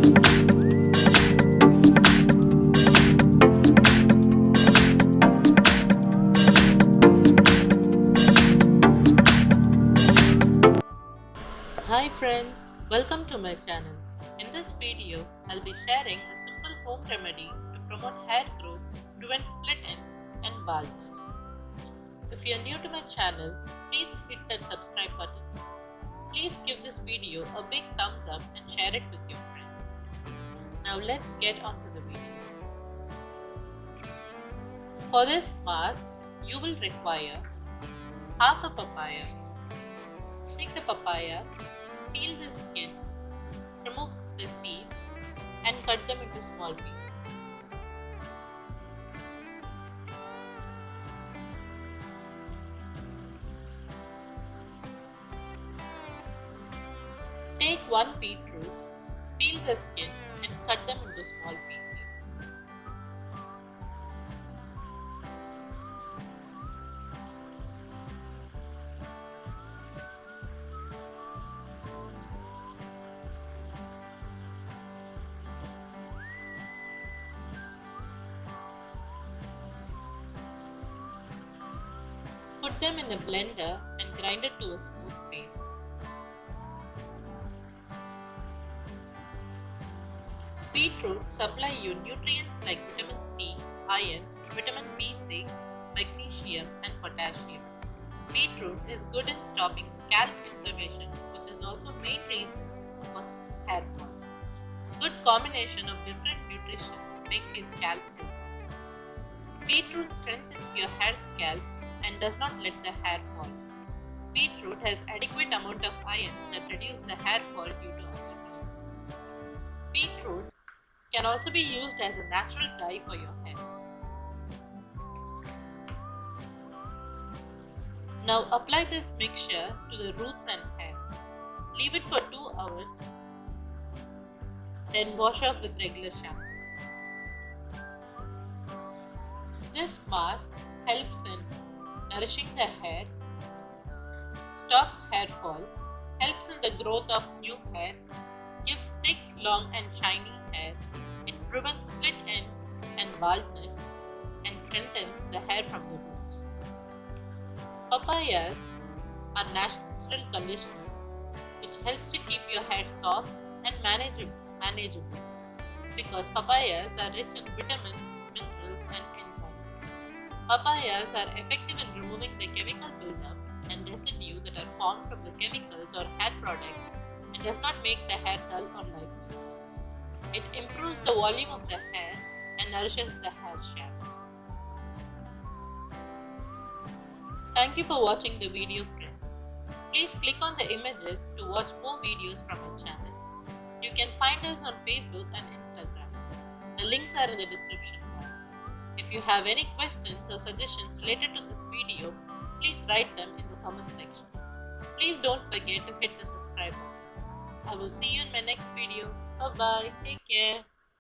Hi friends, welcome to my channel. In this video, I'll be sharing a simple home remedy to promote hair growth, prevent split ends and baldness. If you are new to my channel, please hit that subscribe button. Please give this video a big thumbs up and share it with your friends. Now let's get on to the video. For this mask, you will require half a papaya. Take the papaya, peel the skin, remove the seeds and cut them into small pieces. Take one beetroot, peel the skin and cut them into small pieces. Put them in a blender and grind it to a smooth paste. Beetroot supply you nutrients like vitamin C, iron, vitamin B6, magnesium and potassium. Beetroot is good in stopping scalp inflammation, which is also main reason for hair fall. Good combination of different nutrition makes your scalp grow. Beetroot strengthens your hair scalp and does not let the hair fall. Beetroot has adequate amount of iron that reduces the hair fall due to anemia. Beetroot can also be used as a natural dye for your hair. Now apply this mixture to the roots and hair. Leave it for 2 hours. Then wash off with regular shampoo. This mask helps in nourishing the hair, stops hair fall, helps in the growth of new hair, gives thick, long and shiny hair, it prevents split ends and baldness, and strengthens the hair from the roots. Papayas are natural conditioner which helps to keep your hair soft and manageable because papayas are rich in vitamins, minerals and enzymes. Papayas are effective in removing the chemical buildup and residue that are formed from the chemicals or hair products and does not make the hair dull or lifeless. It improves the volume of the hair and nourishes the hair shaft. Thank you for watching the video, friends. Please click on the images to watch more videos from our channel. You can find us on Facebook and Instagram. The links are in the description bar. If you have any questions or suggestions related to this video, please write them in the comment section. Please don't forget to hit the subscribe button. I will see you in my next video. Bye bye. Take care.